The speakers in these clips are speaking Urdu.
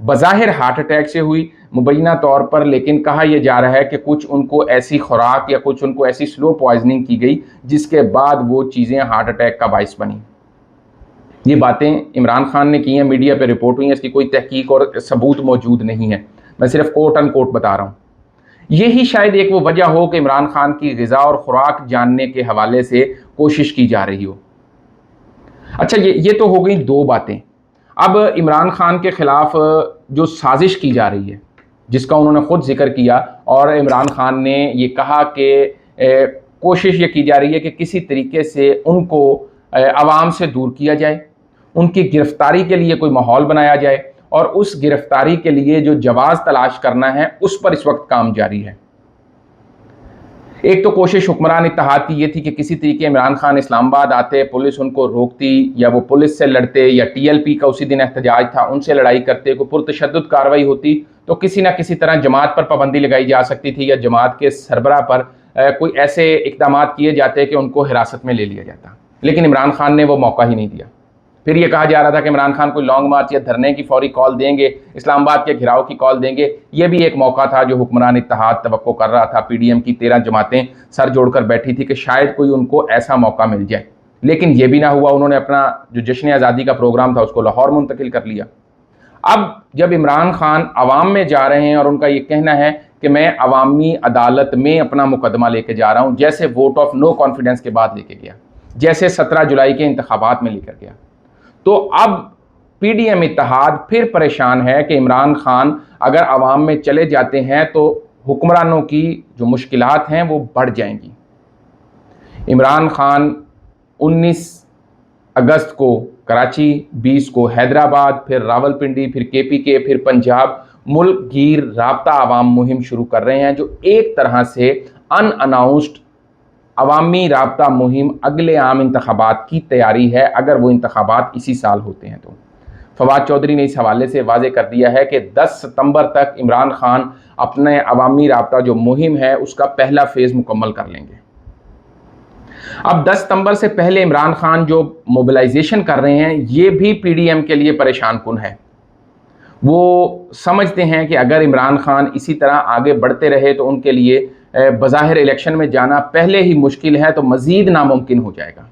بظاہر ہارٹ اٹیک سے ہوئی مبینہ طور پر، لیکن کہا یہ جا رہا ہے کہ کچھ ان کو ایسی خوراک یا کچھ ان کو ایسی سلو پوائزننگ کی گئی جس کے بعد وہ چیزیں ہارٹ اٹیک کا باعث بنی۔ یہ باتیں عمران خان نے کی ہیں، میڈیا پہ رپورٹ ہوئی ہیں، اس کی کوئی تحقیق اور ثبوت موجود نہیں ہے، میں صرف کوٹ ان کوٹ بتا رہا ہوں۔ یہی شاید ایک وہ وجہ ہو کہ عمران خان کی غذا اور خوراک جاننے کے حوالے سے کوشش کی جا رہی ہو۔ اچھا، یہ تو ہو گئی دو باتیں۔ اب عمران خان کے خلاف جو سازش کی جا رہی ہے، جس کا انہوں نے خود ذکر کیا، اور عمران خان نے یہ کہا کہ کوشش یہ کی جا رہی ہے کہ کسی طریقے سے ان کو عوام سے دور کیا جائے، ان کی گرفتاری کے لیے کوئی ماحول بنایا جائے، اور اس گرفتاری کے لیے جو جواز تلاش کرنا ہے اس پر اس وقت کام جاری ہے۔ ایک تو کوشش حکمران اتحاد کی یہ تھی کہ کسی طریقے عمران خان اسلام آباد آتے، پولیس ان کو روکتی، یا وہ پولیس سے لڑتے، یا ٹی ایل پی کا اسی دن احتجاج تھا ان سے لڑائی کرتے، کوئی پرتشدد کارروائی ہوتی تو کسی نہ کسی طرح جماعت پر پابندی لگائی جا سکتی تھی، یا جماعت کے سربراہ پر کوئی ایسے اقدامات کیے جاتے کہ ان کو حراست میں لے لیا جاتا۔ لیکن عمران خان نے وہ موقع ہی نہیں دیا۔ پھر یہ کہا جا رہا تھا کہ عمران خان کوئی لانگ مارچ یا دھرنے کی فوری کال دیں گے، اسلام آباد کے گھراؤ کی کال دیں گے۔ یہ بھی ایک موقع تھا جو حکمران اتحاد توقع کر رہا تھا۔ پی ڈی ایم کی 13 جماعتیں سر جوڑ کر بیٹھی تھی کہ شاید کوئی ان کو ایسا موقع مل جائے، لیکن یہ بھی نہ ہوا۔ انہوں نے اپنا جو جشن آزادی کا پروگرام تھا اس کو لاہور منتقل کر لیا۔ اب جب عمران خان عوام میں جا رہے ہیں اور ان کا یہ کہنا ہے کہ میں عوامی عدالت میں اپنا مقدمہ لے کے جا رہا ہوں، جیسے ووٹ آف نو کانفیڈنس کے بعد لے کے گیا، جیسے 17 جولائی کے انتخابات میں لے کر گیا، تو اب پی ڈی ایم اتحاد پھر پریشان ہے کہ عمران خان اگر عوام میں چلے جاتے ہیں تو حکمرانوں کی جو مشکلات ہیں وہ بڑھ جائیں گی۔ عمران خان 19 اگست کو کراچی، 20 کو حیدرآباد، پھر راولپنڈی، پھر کے پی کے، پھر پنجاب، ملک گیر رابطہ عوام مہم شروع کر رہے ہیں، جو ایک طرح سے ان اناؤنسڈ عوامی رابطہ مہم اگلے عام انتخابات کی تیاری ہے، اگر وہ انتخابات اسی سال ہوتے ہیں تو۔ فواد چودھری نے اس حوالے سے واضح کر دیا ہے کہ 10 ستمبر تک عمران خان اپنے عوامی رابطہ جو مہم ہے اس کا پہلا فیز مکمل کر لیں گے۔ اب 10 ستمبر سے پہلے عمران خان جو موبلائزیشن کر رہے ہیں یہ بھی پی ڈی ایم کے لیے پریشان کن ہے۔ وہ سمجھتے ہیں کہ اگر عمران خان اسی طرح آگے بڑھتے رہے تو ان کے لیے بظاہر الیکشن میں جانا پہلے ہی مشکل ہے تو مزید ناممکن ہو جائے گا۔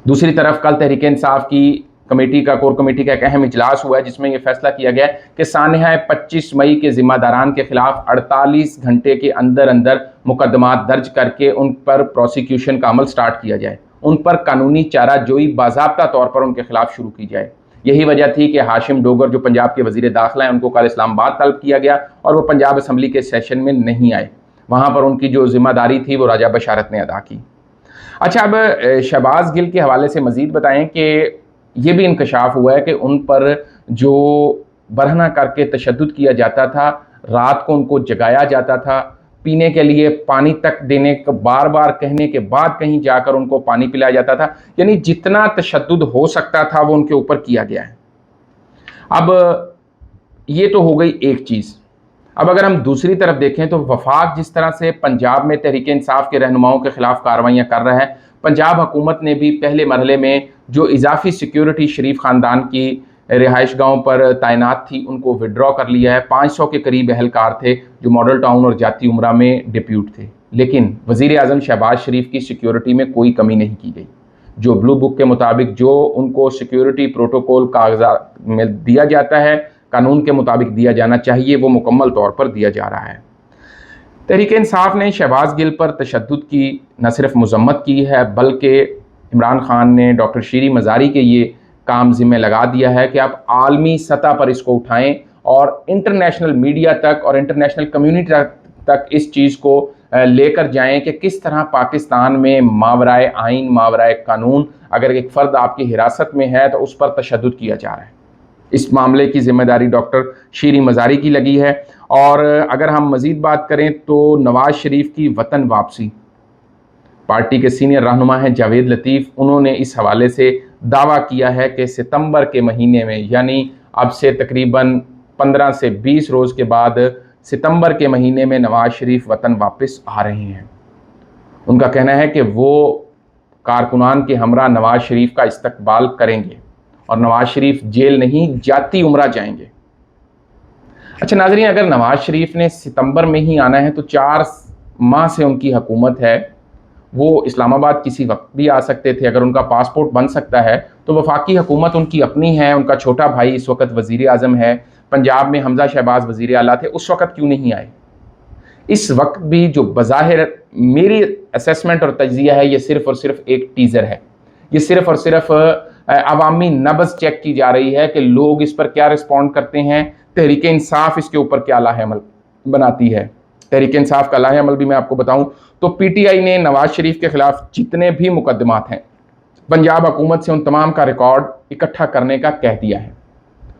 دوسری طرف کل تحریک انصاف کی کمیٹی کا کور کمیٹی کا ایک اہم اجلاس ہوا ہے جس میں یہ فیصلہ کیا گیا کہ سانحہ 25 مئی کے ذمہ داران کے خلاف 48 گھنٹے کے اندر اندر مقدمات درج کر کے ان پر پروسیکیوشن کا عمل سٹارٹ کیا جائے، ان پر قانونی چارہ جوئی باضابطہ طور پر ان کے خلاف شروع کی جائے۔ یہی وجہ تھی کہ ہاشم ڈوگر جو پنجاب کے وزیر داخلہ ہیں ان کو کل اسلام آباد طلب کیا گیا اور وہ پنجاب اسمبلی کے سیشن میں نہیں آئے، وہاں پر ان کی جو ذمہ داری تھی وہ راجہ بشارت نے ادا کی۔ اچھا، اب شہباز گل کے حوالے سے مزید بتائیں کہ یہ بھی انکشاف ہوا ہے کہ ان پر جو برہنہ کر کے تشدد کیا جاتا تھا، رات کو ان کو جگایا جاتا تھا، پینے کے لیے پانی تک دینے کا بار بار کہنے کے بعد کہیں جا کر ان کو پانی پلایا جاتا تھا، یعنی جتنا تشدد ہو سکتا تھا وہ ان کے اوپر کیا گیا ہے۔ اب یہ تو ہو گئی ایک چیز۔ اب اگر ہم دوسری طرف دیکھیں تو وفاق جس طرح سے پنجاب میں تحریک انصاف کے رہنماؤں کے خلاف کارروائیاں کر رہا ہے، پنجاب حکومت نے بھی پہلے مرحلے میں جو اضافی سیکیورٹی شریف خاندان کی رہائش گاہوں پر تعینات تھی ان کو وڈرا کر لیا ہے۔ 500 کے قریب اہلکار تھے جو ماڈل ٹاؤن اور جاتی امرہ میں ڈپیوٹ تھے، لیکن وزیر اعظم شہباز شریف کی سیکیورٹی میں کوئی کمی نہیں کی گئی۔ جو بلو بک کے مطابق جو ان کو سیکیورٹی پروٹوکول کاغذات میں دیا جاتا ہے، قانون کے مطابق دیا جانا چاہیے، وہ مکمل طور پر دیا جا رہا ہے۔ تحریک انصاف نے شہباز گل پر تشدد کی نہ صرف مذمت کی ہے بلکہ عمران خان نے ڈاکٹر شیری مزاری کے یہ کام ذمہ لگا دیا ہے کہ آپ عالمی سطح پر اس کو اٹھائیں اور انٹرنیشنل میڈیا تک اور انٹرنیشنل کمیونٹی تک اس چیز کو لے کر جائیں کہ کس طرح پاکستان میں ماورائے آئین ماورائے قانون اگر ایک فرد آپ کی حراست میں ہے تو اس پر تشدد کیا جا رہا ہے۔ اس معاملے کی ذمہ داری ڈاکٹر شیری مزاری کی لگی ہے۔ اور اگر ہم مزید بات کریں تو نواز شریف کی وطن واپسی، پارٹی کے سینئر رہنما ہیں جاوید لطیف، انہوں نے اس حوالے سے دعویٰ کیا ہے کہ ستمبر کے مہینے میں، یعنی اب سے تقریباً 15 سے 20 روز کے بعد ستمبر کے مہینے میں نواز شریف وطن واپس آ رہے ہیں۔ ان کا کہنا ہے کہ وہ کارکنان کے ہمراہ نواز شریف کا استقبال کریں گے اور نواز شریف جیل نہیں جاتی عمرہ جائیں گے۔ اچھا ناظرین، اگر نواز شریف نے ستمبر میں ہی آنا ہے تو 4 ماہ سے ان کی حکومت ہے، وہ اسلام آباد کسی وقت بھی آ سکتے تھے۔ اگر ان کا پاسپورٹ بن سکتا ہے تو وفاقی حکومت ان کی اپنی ہے، ان کا چھوٹا بھائی اس وقت وزیر اعظم ہے، پنجاب میں حمزہ شہباز وزیر اعلیٰ تھے، اس وقت کیوں نہیں آئے؟ اس وقت بھی جو بظاہر میری اسیسمنٹ اور تجزیہ ہے، یہ صرف اور صرف ایک ٹیزر ہے، یہ صرف اور صرف عوامی نبض چیک کی جا رہی ہے کہ لوگ اس پر کیا رسپونڈ کرتے ہیں، تحریک انصاف اس کے اوپر کیا لاہ عمل بناتی ہے۔ تحریک انصاف کا لاہ عمل بھی میں آپ کو بتاؤں تو پی ٹی آئی نے نواز شریف کے خلاف جتنے بھی مقدمات ہیں پنجاب حکومت سے ان تمام کا ریکارڈ اکٹھا کرنے کا کہہ دیا ہے،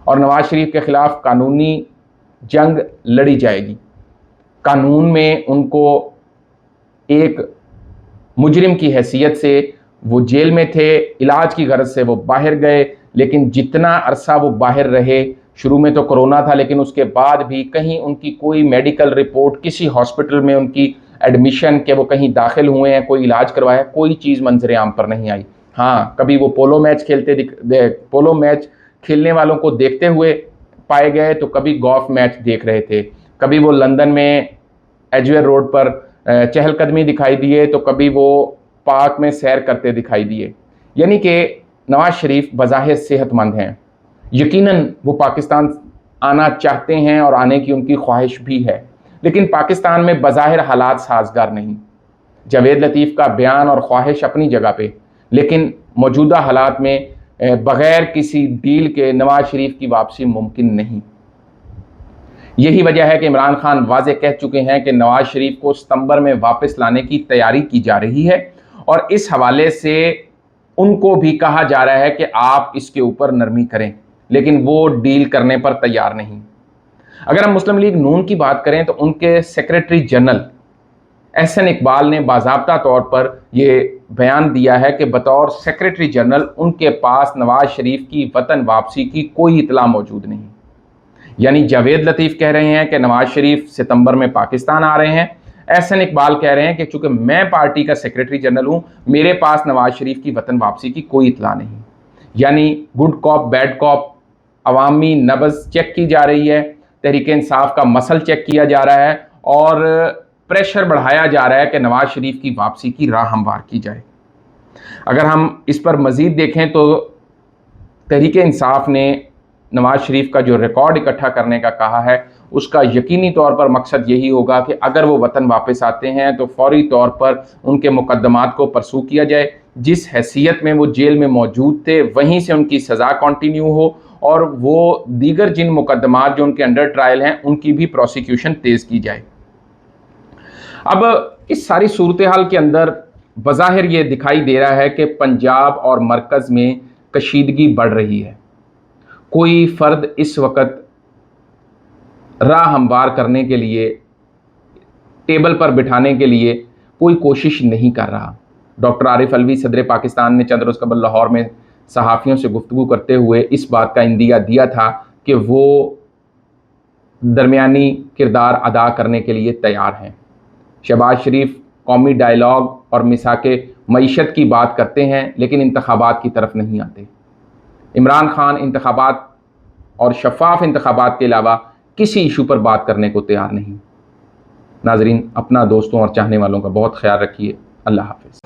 اور نواز شریف کے خلاف قانونی جنگ لڑی جائے گی۔ قانون میں ان کو ایک مجرم کی حیثیت سے، وہ جیل میں تھے، علاج کی غرض سے وہ باہر گئے، لیکن جتنا عرصہ وہ باہر رہے، شروع میں تو کرونا تھا لیکن اس کے بعد بھی کہیں ان کی کوئی میڈیکل رپورٹ، کسی ہاسپٹل میں ان کی ایڈمیشن کہ وہ کہیں داخل ہوئے ہیں، کوئی علاج کروایا، کوئی چیز منظر عام پر نہیں آئی۔ ہاں، کبھی وہ پولو میچ کھیلنے والوں کو دیکھتے ہوئے پائے گئے تو کبھی گولف میچ دیکھ رہے تھے، کبھی وہ لندن میں ایجویر روڈ پر چہل قدمی دکھائی دیے تو کبھی وہ پارک میں سیر کرتے دکھائی دیے۔ یعنی کہ نواز شریف بظاہر صحت مند ہیں، یقیناً وہ پاکستان آنا چاہتے ہیں اور آنے کی ان کی خواہش بھی ہے، لیکن پاکستان میں بظاہر حالات سازگار نہیں۔ جاوید لطیف کا بیان اور خواہش اپنی جگہ پہ، لیکن موجودہ حالات میں بغیر کسی ڈیل کے نواز شریف کی واپسی ممکن نہیں۔ یہی وجہ ہے کہ عمران خان واضح کہہ چکے ہیں کہ نواز شریف کو ستمبر میں واپس لانے کی تیاری کی جا رہی ہے، اور اس حوالے سے ان کو بھی کہا جا رہا ہے کہ آپ اس کے اوپر نرمی کریں، لیکن وہ ڈیل کرنے پر تیار نہیں۔ اگر ہم مسلم لیگ نون کی بات کریں تو ان کے سیکریٹری جنرل احسن اقبال نے باضابطہ طور پر یہ بیان دیا ہے کہ بطور سیکریٹری جنرل ان کے پاس نواز شریف کی وطن واپسی کی کوئی اطلاع موجود نہیں۔ یعنی جاوید لطیف کہہ رہے ہیں کہ نواز شریف ستمبر میں پاکستان آ رہے ہیں، احسن اقبال کہہ رہے ہیں کہ چونکہ میں پارٹی کا سیکریٹری جنرل ہوں، میرے پاس نواز شریف کی وطن واپسی کی کوئی اطلاع نہیں۔ یعنی گڈ کاپ بیڈ کاپ، عوامی نبض چیک کی جا رہی ہے، تحریک انصاف کا مسل چیک کیا جا رہا ہے، اور پریشر بڑھایا جا رہا ہے کہ نواز شریف کی واپسی کی راہ ہموار کی جائے۔ اگر ہم اس پر مزید دیکھیں تو تحریک انصاف نے نواز شریف کا جو ریکارڈ اکٹھا کرنے کا کہا ہے، اس کا یقینی طور پر مقصد یہی ہوگا کہ اگر وہ وطن واپس آتے ہیں تو فوری طور پر ان کے مقدمات کو پرسو کیا جائے، جس حیثیت میں وہ جیل میں موجود تھے وہیں سے ان کی سزا کنٹینیو ہو، اور وہ دیگر جن مقدمات جو ان کے انڈر ٹرائل ہیں ان کی بھی پروسیکیوشن تیز کی جائے۔ اب اس ساری صورتحال کے اندر بظاہر یہ دکھائی دے رہا ہے کہ پنجاب اور مرکز میں کشیدگی بڑھ رہی ہے۔ کوئی فرد اس وقت راہ ہموار کرنے کے لیے، ٹیبل پر بٹھانے کے لیے کوئی کوشش نہیں کر رہا۔ ڈاکٹر عارف علوی صدر پاکستان نے چند روز قبل لاہور میں صحافیوں سے گفتگو کرتے ہوئے اس بات کا اندیہ دیا تھا کہ وہ درمیانی کردار ادا کرنے کے لیے تیار ہیں۔ شہباز شریف قومی ڈائیلاگ اور مساک معیشت کی بات کرتے ہیں لیکن انتخابات کی طرف نہیں آتے۔ عمران خان انتخابات اور شفاف انتخابات کے علاوہ کسی ایشو پر بات کرنے کو تیار نہیں۔ ناظرین، اپنا، دوستوں اور چاہنے والوں کا بہت خیال رکھیے۔ اللہ حافظ۔